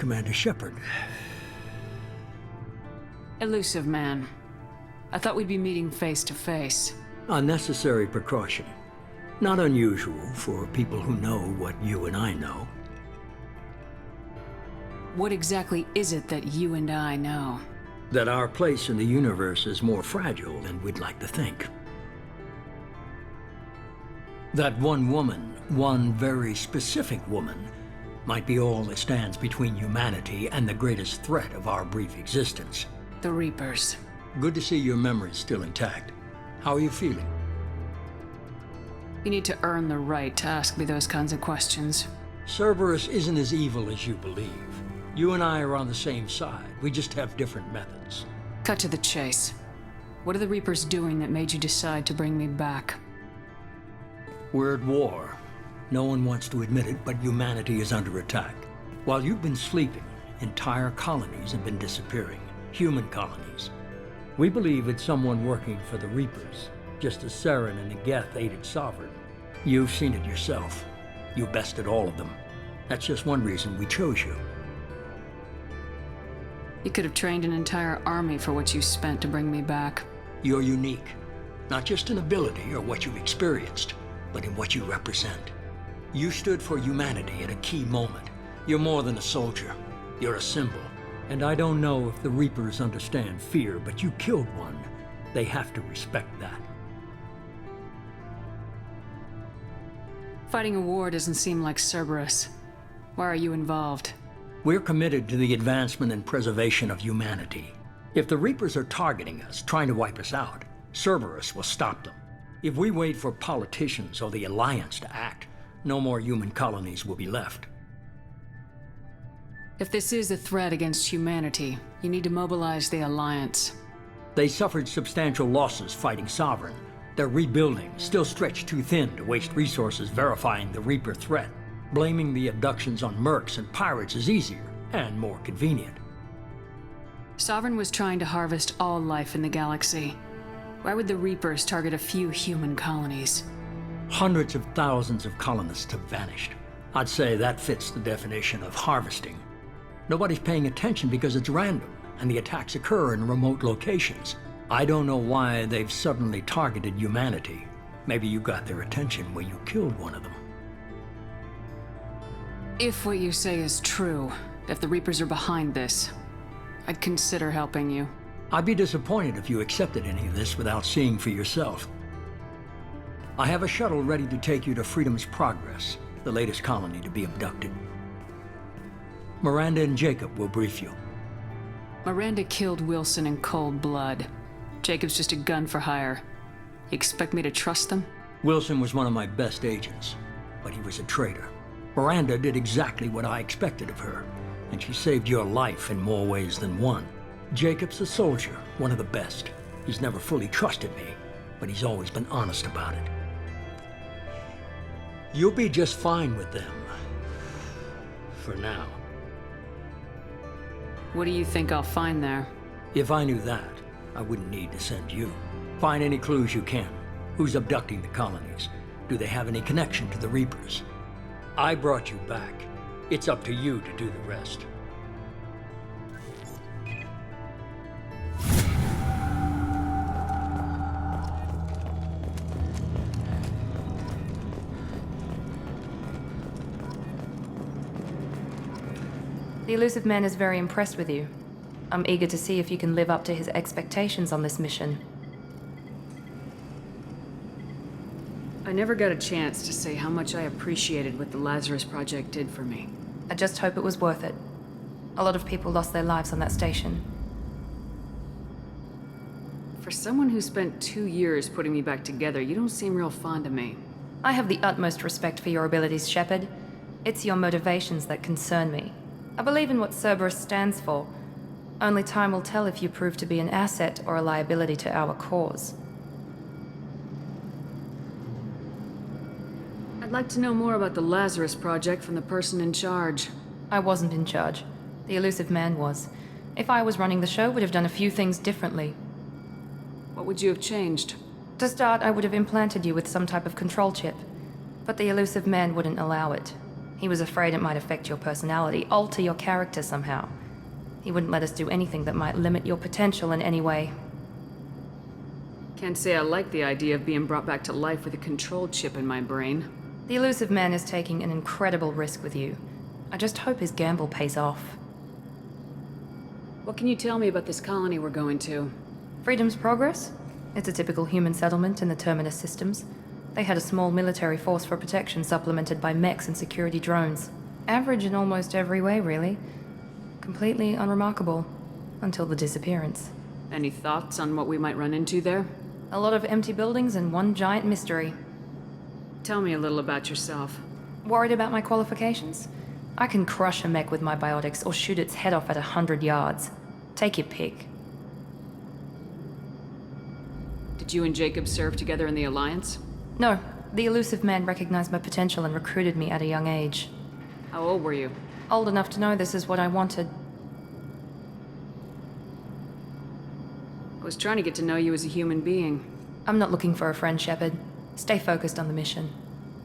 Commander Shepard. Illusive Man. I thought we'd be meeting face to face. A necessary precaution. Not unusual for people who know what you and I know. What exactly is it that you and I know? That our place in the universe is more fragile than we'd like to think. That one woman, one very specific woman, might be all that stands between humanity and the greatest threat of our brief existence. The Reapers. Good to see your memory's still intact. How are you feeling? You need to earn the right to ask me those kinds of questions. Cerberus isn't as evil as you believe. You and I are on the same side. We just have different methods. Cut to the chase. What are the Reapers doing that made you decide to bring me back? We're at war. No one wants to admit it, but humanity is under attack. While you've been sleeping, entire colonies have been disappearing. Human colonies. We believe it's someone working for the Reapers, just as Saren and Negeth aided Sovereign. You've seen it yourself. You bested all of them. That's just one reason we chose you. You could have trained an entire army for what you spent to bring me back. You're unique. Not just in ability or what you've experienced, but in what you represent. You stood for humanity at a key moment. You're more than a soldier. You're a symbol. And I don't know if the Reapers understand fear, but you killed one. They have to respect that. Fighting a war doesn't seem like Cerberus. Why are you involved? We're committed to the advancement and preservation of humanity. If the Reapers are targeting us, trying to wipe us out, Cerberus will stop them. If we wait for politicians or the Alliance to act, no more human colonies will be left. If this is a threat against humanity, you need to mobilize the Alliance. They suffered substantial losses fighting Sovereign. They're rebuilding, still stretched too thin to waste resources verifying the Reaper threat. Blaming the abductions on mercs and pirates is easier and more convenient. Sovereign was trying to harvest all life in the galaxy. Why would the Reapers target a few human colonies? Hundreds of thousands of colonists have vanished. I'd say that fits the definition of harvesting. Nobody's paying attention because it's random, and the attacks occur in remote locations. I don't know why they've suddenly targeted humanity. Maybe you got their attention when you killed one of them. If what you say is true, if the Reapers are behind this, I'd consider helping you. I'd be disappointed if you accepted any of this without seeing for yourself. I have a shuttle ready to take you to Freedom's Progress, the latest colony to be abducted. Miranda and Jacob will brief you. Miranda killed Wilson in cold blood. Jacob's just a gun for hire. You expect me to trust them? Wilson was one of my best agents, but he was a traitor. Miranda did exactly what I expected of her, and she saved your life in more ways than one. Jacob's a soldier, one of the best. He's never fully trusted me, but he's always been honest about it. You'll be just fine with them. For now. What do you think I'll find there? If I knew that, I wouldn't need to send you. Find any clues you can. Who's abducting the colonies? Do they have any connection to the Reapers? I brought you back. It's up to you to do the rest. The Illusive Man is very impressed with you. I'm eager to see if you can live up to his expectations on this mission. I never got a chance to say how much I appreciated what the Lazarus Project did for me. I just hope it was worth it. A lot of people lost their lives on that station. For someone who spent 2 years putting me back together, you don't seem real fond of me. I have the utmost respect for your abilities, Shepard. It's your motivations that concern me. I believe in what Cerberus stands for. Only time will tell if you prove to be an asset or a liability to our cause. I'd like to know more about the Lazarus Project from the person in charge. I wasn't in charge. The Illusive Man was. If I was running the show, would have done a few things differently. What would you have changed? To start, I would have implanted you with some type of control chip. But the Illusive Man wouldn't allow it. He was afraid it might affect your personality, alter your character somehow. He wouldn't let us do anything that might limit your potential in any way. Can't say I like the idea of being brought back to life with a control chip in my brain. The Illusive Man is taking an incredible risk with you. I just hope his gamble pays off. What can you tell me about this colony we're going to? Freedom's Progress? It's a typical human settlement in the Terminus systems. They had a small military force for protection supplemented by mechs and security drones. Average in almost every way, really. Completely unremarkable. Until the disappearance. Any thoughts on what we might run into there? A lot of empty buildings and one giant mystery. Tell me a little about yourself. Worried about my qualifications? I can crush a mech with my biotics or shoot its head off at 100 yards. Take your pick. Did you and Jacob serve together in the Alliance? No, the Illusive Man recognized my potential and recruited me at a young age. How old were you? Old enough to know this is what I wanted. I was trying to get to know you as a human being. I'm not looking for a friend, Shepard. Stay focused on the mission.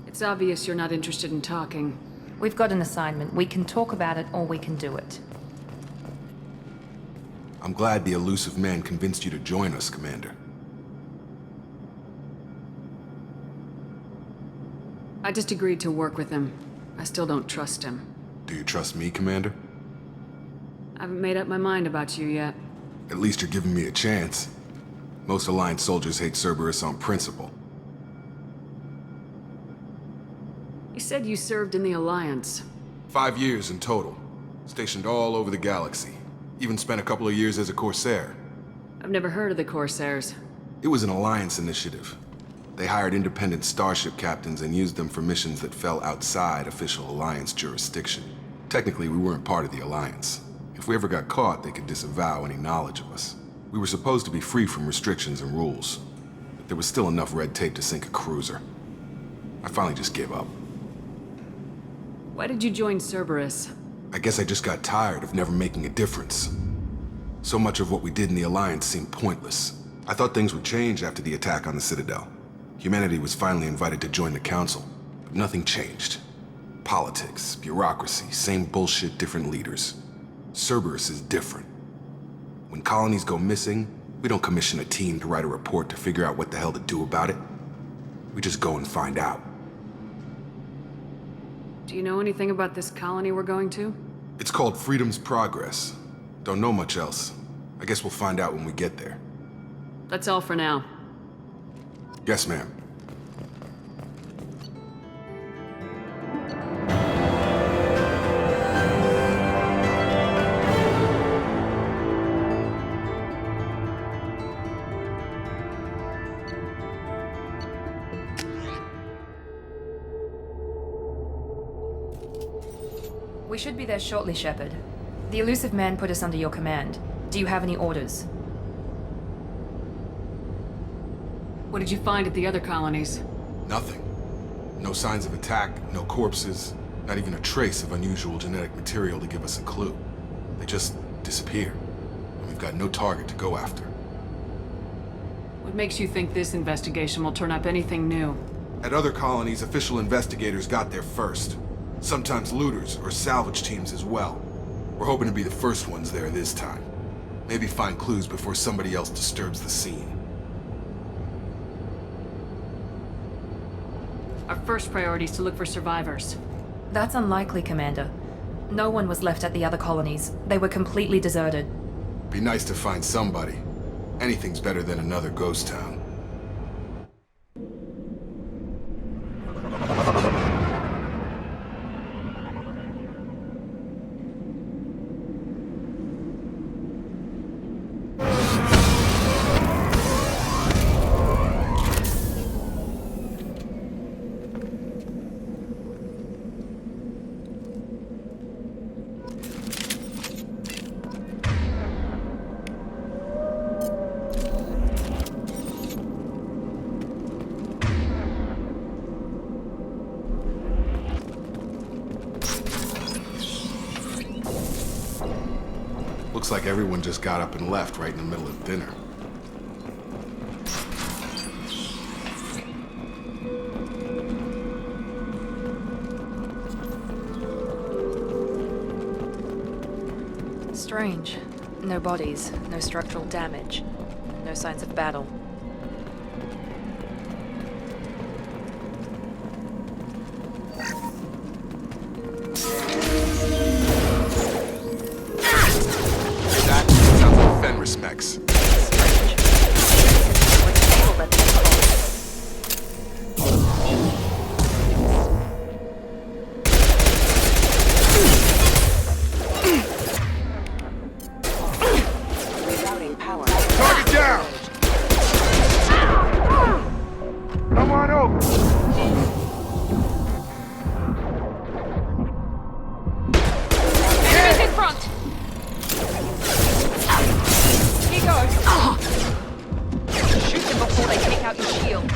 It's obvious you're not interested in talking. We've got an assignment. We can talk about it or we can do it. I'm glad the Illusive Man convinced you to join us, Commander. I just agreed to work with him. I still don't trust him. Do you trust me, Commander? I haven't made up my mind about you yet. At least you're giving me a chance. Most Alliance soldiers hate Cerberus on principle. You said you served in the Alliance. 5 years in total. Stationed all over the galaxy. Even spent a couple of years as a Corsair. I've never heard of the Corsairs. It was an Alliance initiative. They hired independent starship captains and used them for missions that fell outside official Alliance jurisdiction. Technically, we weren't part of the Alliance. If we ever got caught, they could disavow any knowledge of us. We were supposed to be free from restrictions and rules, but there was still enough red tape to sink a cruiser. I finally just gave up. Why did you join Cerberus? I guess I just got tired of never making a difference. So much of what we did in the Alliance seemed pointless. I thought things would change after the attack on the Citadel. Humanity was finally invited to join the Council, but nothing changed. Politics, bureaucracy, same bullshit, different leaders. Cerberus is different. When colonies go missing, we don't commission a team to write a report to figure out what the hell to do about it. We just go and find out. Do you know anything about this colony we're going to? It's called Freedom's Progress. Don't know much else. I guess we'll find out when we get there. That's all for now. Yes, ma'am. We should be there shortly, Shepard. The Illusive Man put us under your command. Do you have any orders? What did you find at the other colonies? Nothing. No signs of attack, no corpses, not even a trace of unusual genetic material to give us a clue. They just disappear, and we've got no target to go after. What makes you think this investigation will turn up anything new? At other colonies, official investigators got there first. Sometimes looters or salvage teams as well. We're hoping to be the first ones there this time. Maybe find clues before somebody else disturbs the scene. Our first priority is to look for survivors. That's unlikely, Commander. No one was left at the other colonies. They were completely deserted. Be nice to find somebody. Anything's better than another ghost town. Looks like everyone just got up and left right in the middle of dinner. Strange. No bodies, no structural damage, no signs of battle. That sounds like Fenris mechs. Target down! Come on over! Enemies in front! He goes! Shoot them before they take out your shield.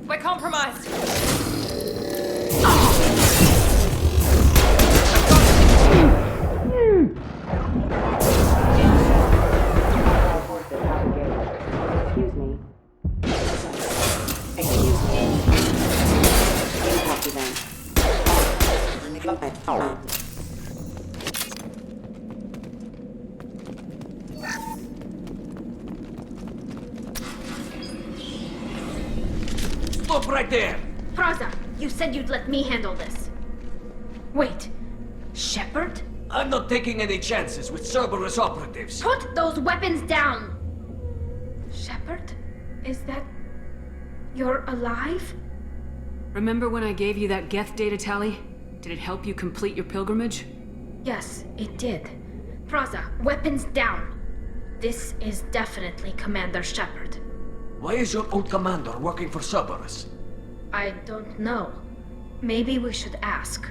We're compromised. Stop right there! Praza, you said you'd let me handle this. Wait, Shepard? I'm not taking any chances with Cerberus operatives. Put those weapons down! Shepard? Is that... you're alive? Remember when I gave you that Geth data tally? Did it help you complete your pilgrimage? Yes, it did. Praza, weapons down. This is definitely Commander Shepard. Why is your old commander working for Cerberus? I don't know. Maybe we should ask.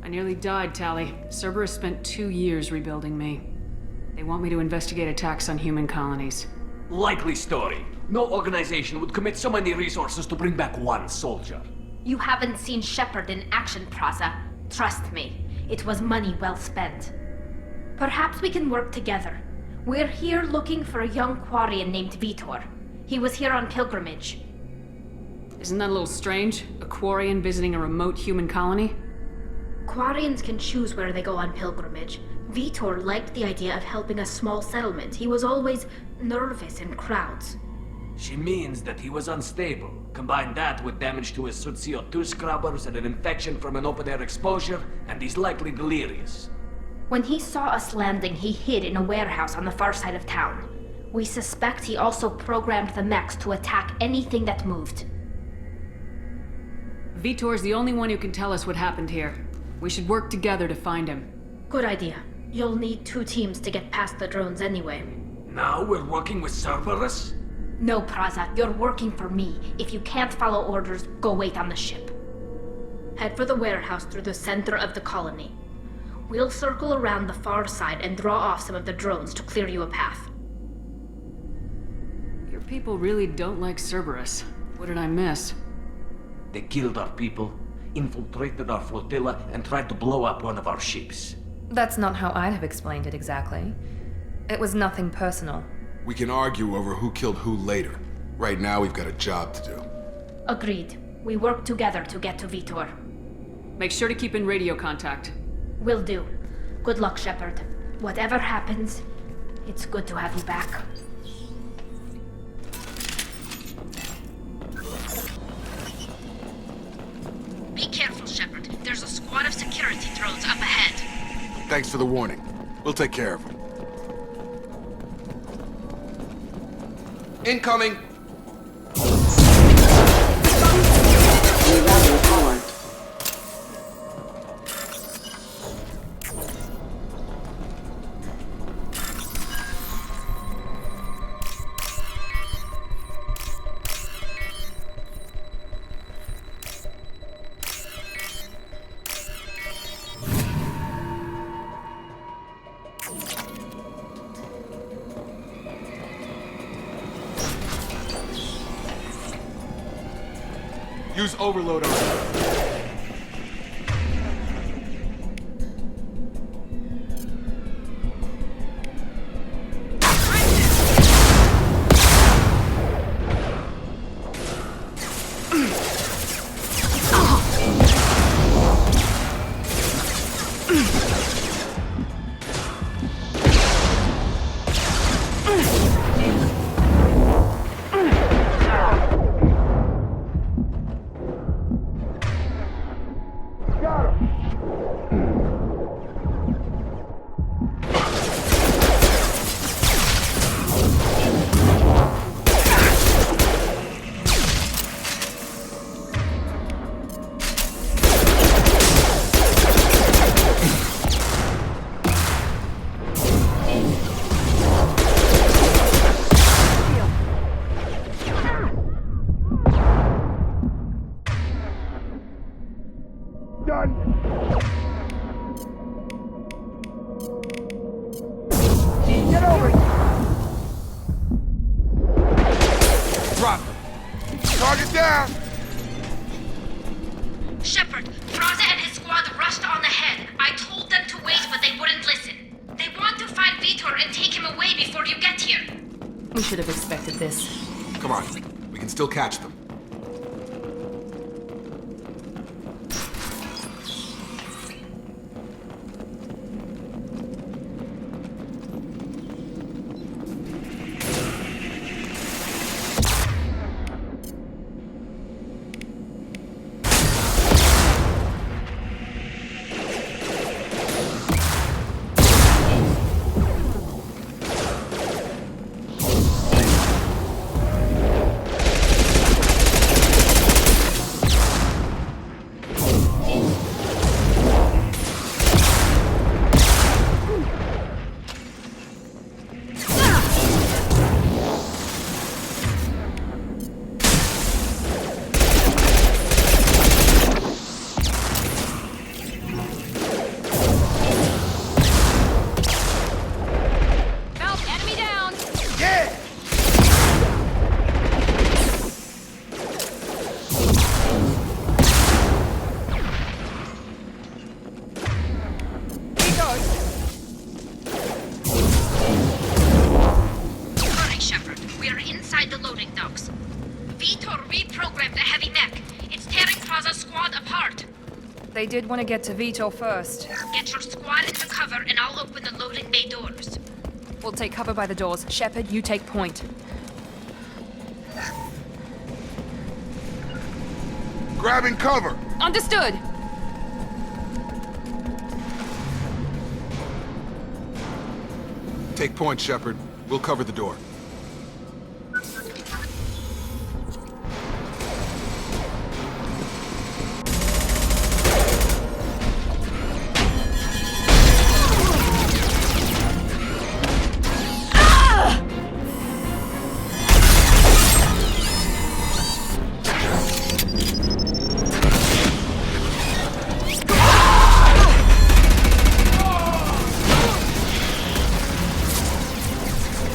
I nearly died, Tally. Cerberus spent 2 years rebuilding me. They want me to investigate attacks on human colonies. Likely story. No organization would commit so many resources to bring back one soldier. You haven't seen Shepard in action, Praza. Trust me, it was money well spent. Perhaps we can work together. We're here looking for a young Quarian named Veetor. He was here on pilgrimage. Isn't that a little strange? A Quarian visiting a remote human colony? Quarians can choose where they go on pilgrimage. Veetor liked the idea of helping a small settlement. He was always nervous in crowds. She means that he was unstable. Combine that with damage to his suit CO2 scrubbers and an infection from an open-air exposure, and he's likely delirious. When he saw us landing, he hid in a warehouse on the far side of town. We suspect he also programmed the mechs to attack anything that moved. Veetor's the only one who can tell us what happened here. We should work together to find him. Good idea. You'll need 2 teams to get past the drones anyway. Now we're working with Cerberus? No, Praza, you're working for me. If you can't follow orders, go wait on the ship. Head for the warehouse through the center of the colony. We'll circle around the far side and draw off some of the drones to clear you a path. Your people really don't like Cerberus. What did I miss? They killed our people, infiltrated our flotilla, and tried to blow up one of our ships. That's not how I'd have explained it exactly. It was nothing personal. We can argue over who killed who later. Right now, we've got a job to do. Agreed. We work together to get to Veetor. Make sure to keep in radio contact. Will do. Good luck, Shepard. Whatever happens, it's good to have you back. Be careful, Shepard. There's a squad of security drones up ahead. Thanks for the warning. We'll take care of them. Incoming! Use overload on it. Target down! Shepard, Praza and his squad rushed on ahead. I told them to wait, but they wouldn't listen. They want to find Veetor and take him away before you get here. We should have expected this. Come on, we can still catch them. They did want to get to Veetor first. Get your squad into cover and I'll open the loading bay doors. We'll take cover by the doors. Shepard, you take point. Grabbing cover! Understood! Take point, Shepard. We'll cover the door.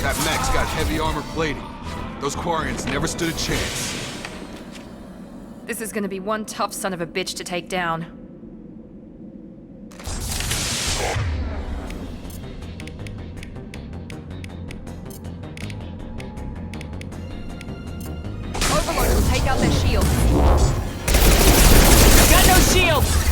That mech's got heavy armor plating. Those Quarians never stood a chance. This is gonna be one tough son of a bitch to take down. Overlord will take out their shields. Got no shields!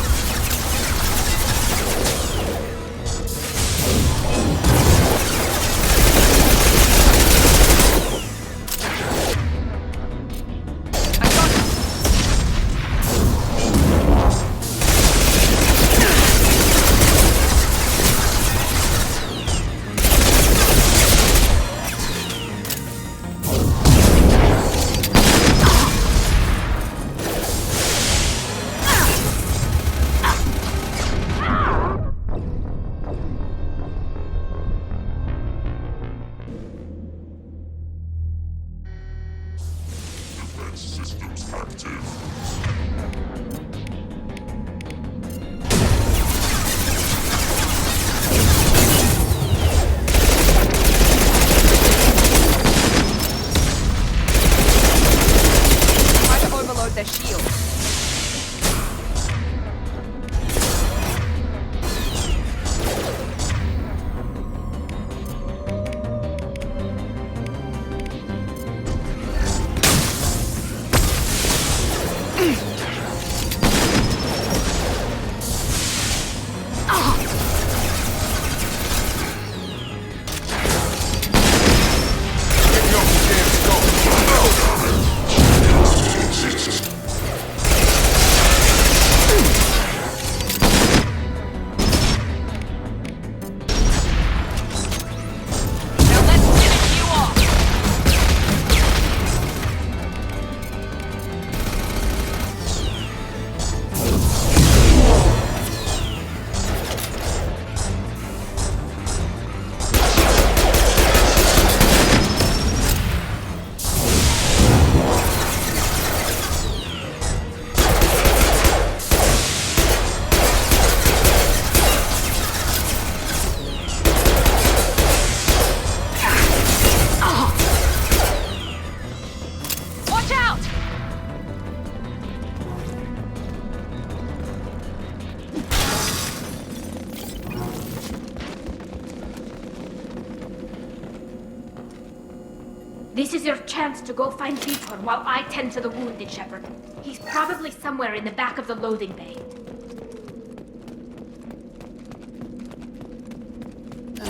This is your chance to go find Veetor while I tend to the wounded, Shepard. He's probably somewhere in the back of the loading bay.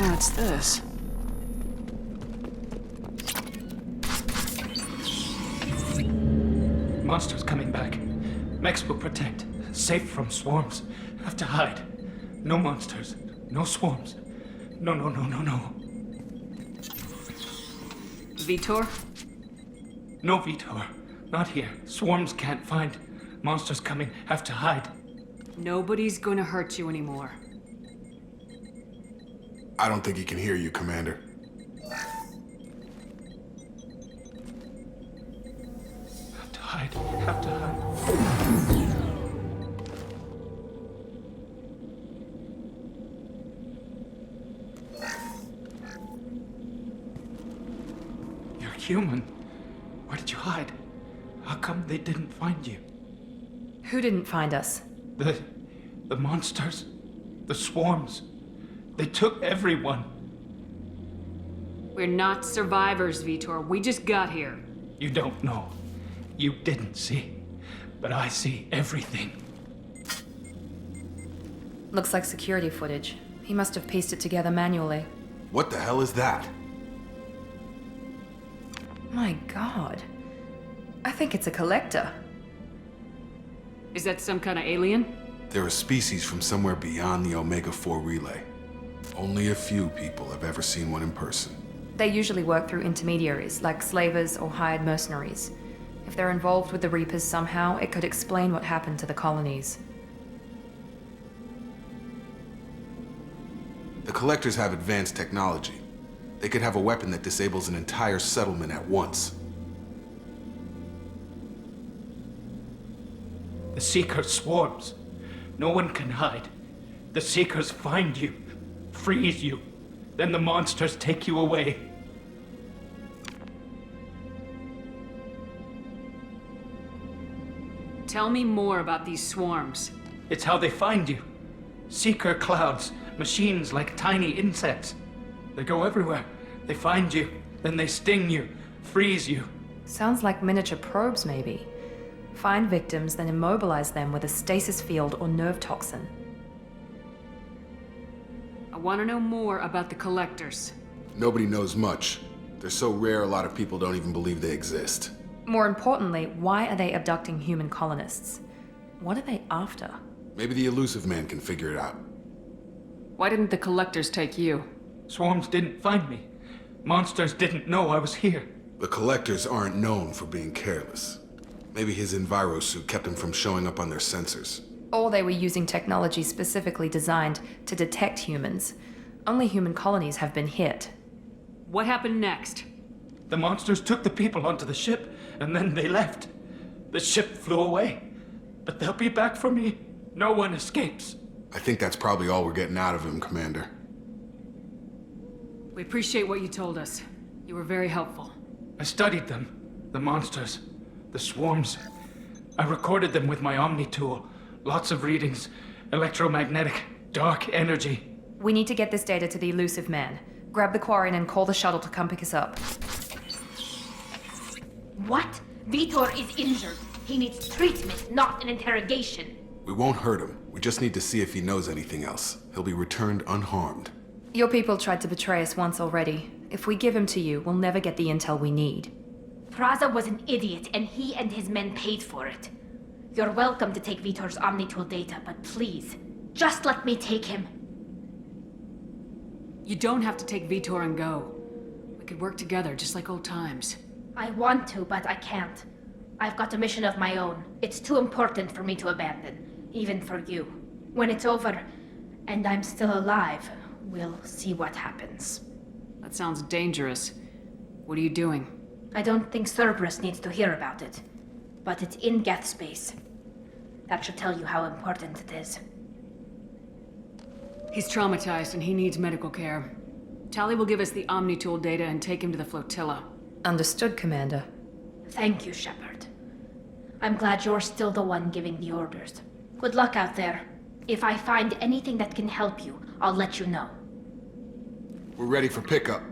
What's this? Monsters coming back. Mechs will protect. Safe from swarms. Have to hide. No monsters. No swarms. No. Veetor? No Veetor. Not here. Swarms can't find. Monsters coming. Have to hide. Nobody's gonna hurt you anymore. I don't think he can hear you, Commander. Have to hide. Have to hide. You're human. Where did you hide? How come they didn't find you? Who didn't find us? The monsters. The swarms. They took everyone. We're not survivors, Veetor. We just got here. You don't know. You didn't see. But I see everything. Looks like security footage. He must have pieced it together manually. What the hell is that? My God. I think it's a collector. Is that some kind of alien? They're a species from somewhere beyond the Omega-4 relay. Only a few people have ever seen one in person. They usually work through intermediaries, like slavers or hired mercenaries. If they're involved with the Reapers somehow, it could explain what happened to the colonies. The Collectors have advanced technology. They could have a weapon that disables an entire settlement at once. The Seekers swarms. No one can hide. The Seekers find you, freeze you. Then the monsters take you away. Tell me more about these swarms. It's how they find you. Seeker clouds, machines like tiny insects. They go everywhere. They find you, then they sting you, freeze you. Sounds like miniature probes, maybe. Find victims, then immobilize them with a stasis field or nerve toxin. I want to know more about the collectors. Nobody knows much. They're so rare, a lot of people don't even believe they exist. More importantly, why are they abducting human colonists? What are they after? Maybe the Illusive Man can figure it out. Why didn't the collectors take you? Swarms didn't find me. Monsters didn't know I was here. The Collectors aren't known for being careless. Maybe his enviro suit kept him from showing up on their sensors. Or they were using technology specifically designed to detect humans. Only human colonies have been hit. What happened next? The monsters took the people onto the ship, and then they left. The ship flew away. But they'll be back for me. No one escapes. I think that's probably all we're getting out of him, Commander. We appreciate what you told us. You were very helpful. I studied them. The monsters. The swarms. I recorded them with my Omni tool. Lots of readings. Electromagnetic. Dark energy. We need to get this data to the Illusive Man. Grab the Quarian and call the shuttle to come pick us up. What? Veetor is injured. He needs treatment, not an interrogation. We won't hurt him. We just need to see if he knows anything else. He'll be returned unharmed. Your people tried to betray us once already. If we give him to you, we'll never get the intel we need. Praza was an idiot, and he and his men paid for it. You're welcome to take Veetor's Omnitool data, but please, just let me take him. You don't have to take Veetor and go. We could work together, just like old times. I want to, but I can't. I've got a mission of my own. It's too important for me to abandon, even for you. When it's over, and I'm still alive, we'll see what happens. That sounds dangerous. What are you doing? I don't think Cerberus needs to hear about it, but it's in Geth space. That should tell you how important it is. He's traumatized and he needs medical care. Tally will give us the Omnitool data and take him to the flotilla. Understood, Commander. Thank you, Shepard. I'm glad you're still the one giving the orders. Good luck out there. If I find anything that can help you, I'll let you know. We're ready for pickup.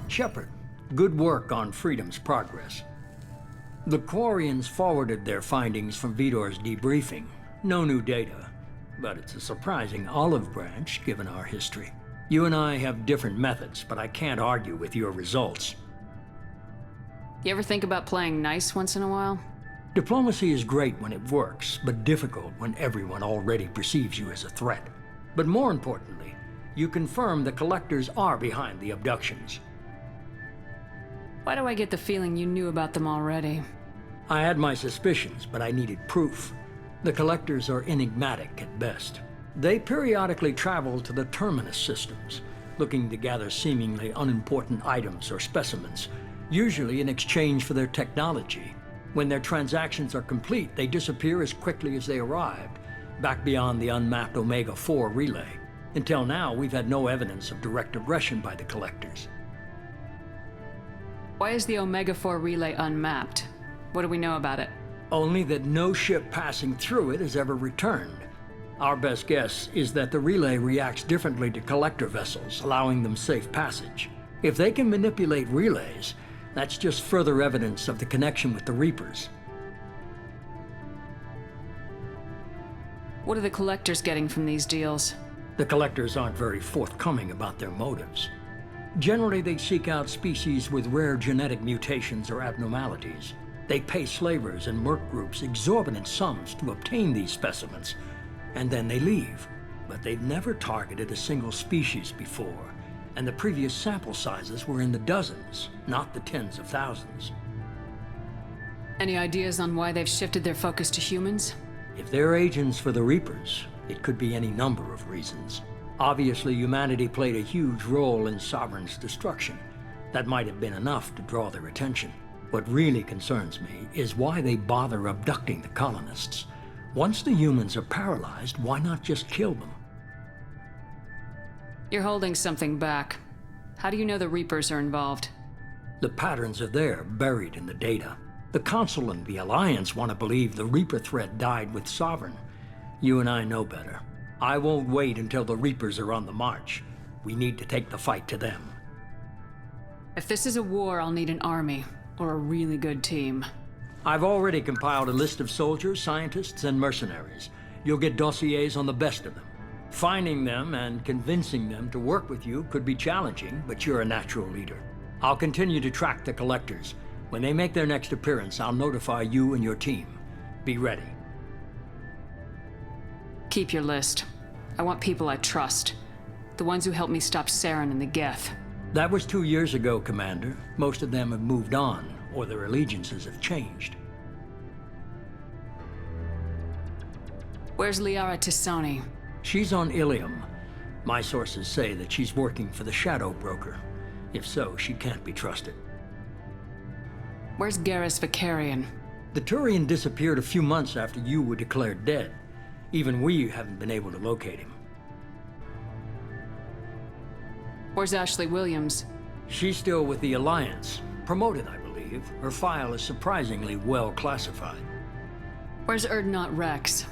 Shepard, good work on Freedom's progress. The Quarians forwarded their findings from Veetor's debriefing. No new data, but it's a surprising olive branch given our history. You and I have different methods, but I can't argue with your results. You ever think about playing nice once in a while? Diplomacy is great when it works, but difficult when everyone already perceives you as a threat. But more importantly, you confirm the Collectors are behind the abductions. Why do I get the feeling you knew about them already? I had my suspicions, but I needed proof. The Collectors are enigmatic at best. They periodically travel to the Terminus systems, looking to gather seemingly unimportant items or specimens, usually in exchange for their technology. When their transactions are complete, they disappear as quickly as they arrived, back beyond the unmapped Omega-4 relay. Until now, we've had no evidence of direct aggression by the Collectors. Why is the Omega-4 relay unmapped? What do we know about it? Only that no ship passing through it has ever returned. Our best guess is that the relay reacts differently to Collector vessels, allowing them safe passage. If they can manipulate relays, that's just further evidence of the connection with the Reapers. What are the Collectors getting from these deals? The Collectors aren't very forthcoming about their motives. Generally, they seek out species with rare genetic mutations or abnormalities. They pay slavers and merc groups exorbitant sums to obtain these specimens, and then they leave. But they've never targeted a single species before, and the previous sample sizes were in the dozens, not the tens of thousands. Any ideas on why they've shifted their focus to humans? If they're agents for the Reapers, it could be any number of reasons. Obviously, humanity played a huge role in Sovereign's destruction. That might have been enough to draw their attention. What really concerns me is why they bother abducting the colonists. Once the humans are paralyzed, why not just kill them? You're holding something back. How do you know the Reapers are involved? The patterns are there, buried in the data. The Council and the Alliance want to believe the Reaper threat died with Sovereign. You and I know better. I won't wait until the Reapers are on the march. We need to take the fight to them. If this is a war, I'll need an army, or a really good team. I've already compiled a list of soldiers, scientists, and mercenaries. You'll get dossiers on the best of them. Finding them and convincing them to work with you could be challenging, but you're a natural leader. I'll continue to track the collectors. When they make their next appearance, I'll notify you and your team. Be ready. Keep your list. I want people I trust. The ones who helped me stop Saren and the Geth. That was 2 years ago, Commander. Most of them have moved on, or their allegiances have changed. Where's Liara Tisoni? She's on Ilium. My sources say that she's working for the Shadow Broker. If so, she can't be trusted. Where's Garrus Vicarian? The Turian disappeared a few months after you were declared dead. Even we haven't been able to locate him. Where's Ashley Williams? She's still with the Alliance. Promoted, I believe. Her file is surprisingly well classified. Where's Erdnot Rex?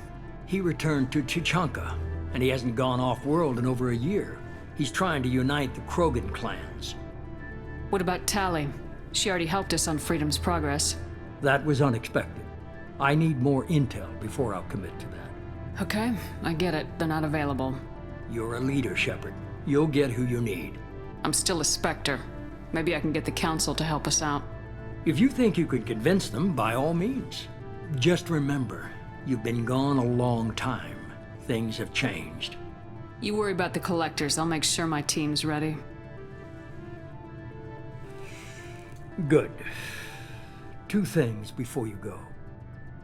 He returned to Chichanka, and he hasn't gone off-world in over a year. He's trying to unite the Krogan clans. What about Tali? She already helped us on Freedom's Progress. That was unexpected. I need more intel before I'll commit to that. Okay, I get it. They're not available. You're a leader, Shepard. You'll get who you need. I'm still a Spectre. Maybe I can get the Council to help us out. If you think you could convince them, by all means. Just remember, you've been gone a long time. Things have changed. You worry about the Collectors. I'll make sure my team's ready. Good. 2 things before you go.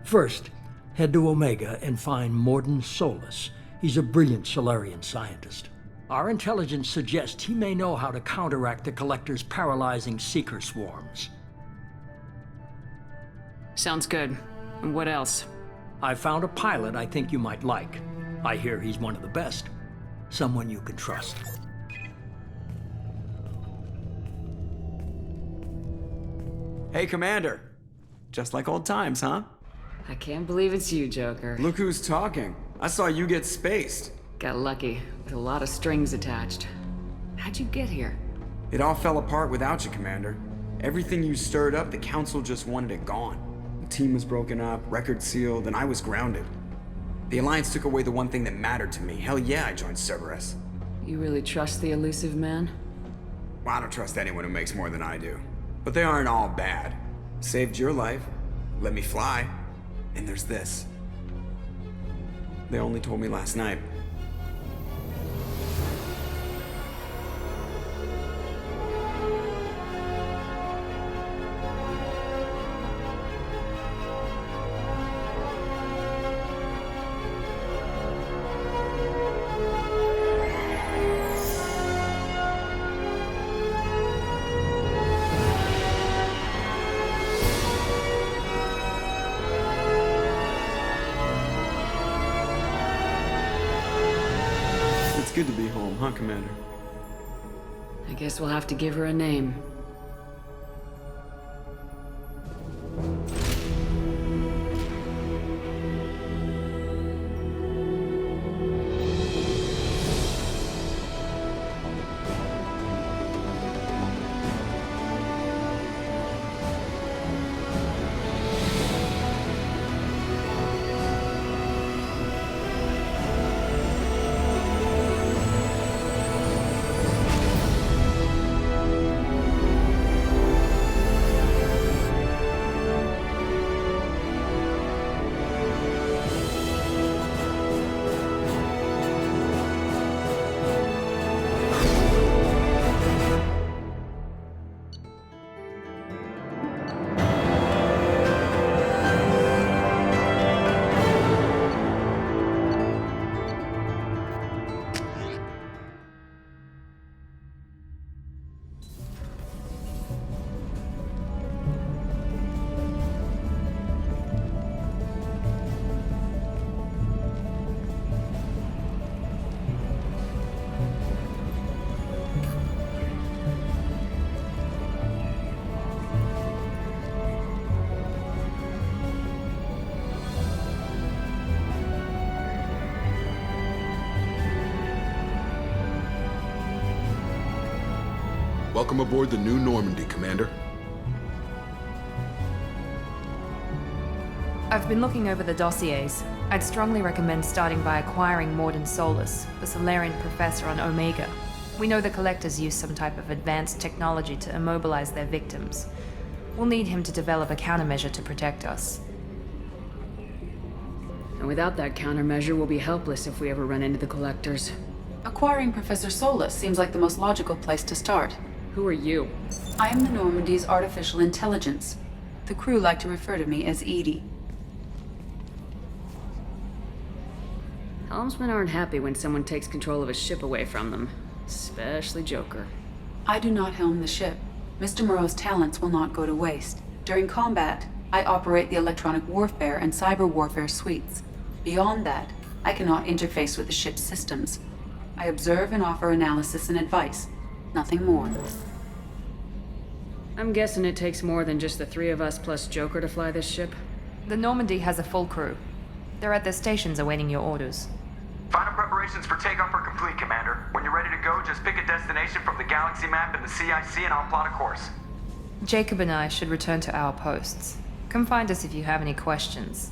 First, head to Omega and find Mordin Solus. He's a brilliant Solarian scientist. Our intelligence suggests he may know how to counteract the Collector's paralyzing Seeker swarms. Sounds good. And what else? I found a pilot I think you might like. I hear he's one of the best. Someone you can trust. Hey, Commander. Just like old times, huh? I can't believe it's you, Joker. Look who's talking. I saw you get spaced. Got lucky, with a lot of strings attached. How'd you get here? It all fell apart without you, Commander. Everything you stirred up, the Council just wanted it gone. The team was broken up, record sealed, and I was grounded. The Alliance took away the one thing that mattered to me. Hell yeah, I joined Cerberus. You really trust the Illusive Man? Well, I don't trust anyone who makes more than I do. But they aren't all bad. Saved your life, let me fly, and there's this. They only told me last night. It's good to be home, huh, Commander? I guess we'll have to give her a name. Welcome aboard the new Normandy, Commander. I've been looking over the dossiers. I'd strongly recommend starting by acquiring Morden Solus, the Solarian professor on Omega. We know the Collectors use some type of advanced technology to immobilize their victims. We'll need him to develop a countermeasure to protect us. And without that countermeasure, we'll be helpless if we ever run into the Collectors. Acquiring Professor Solus seems like the most logical place to start. Who are you? I am the Normandy's artificial intelligence. The crew like to refer to me as Edie. Helmsmen aren't happy when someone takes control of a ship away from them. Especially Joker. I do not helm the ship. Mr. Moreau's talents will not go to waste. During combat, I operate the electronic warfare and cyber warfare suites. Beyond that, I cannot interface with the ship's systems. I observe and offer analysis and advice. Nothing more. I'm guessing it takes more than just the three of us plus Joker to fly this ship? The Normandy has a full crew. They're at their stations awaiting your orders. Final preparations for takeoff are complete, Commander. When you're ready to go, just pick a destination from the galaxy map in the CIC and I'll plot a course. Jacob and I should return to our posts. Come find us if you have any questions.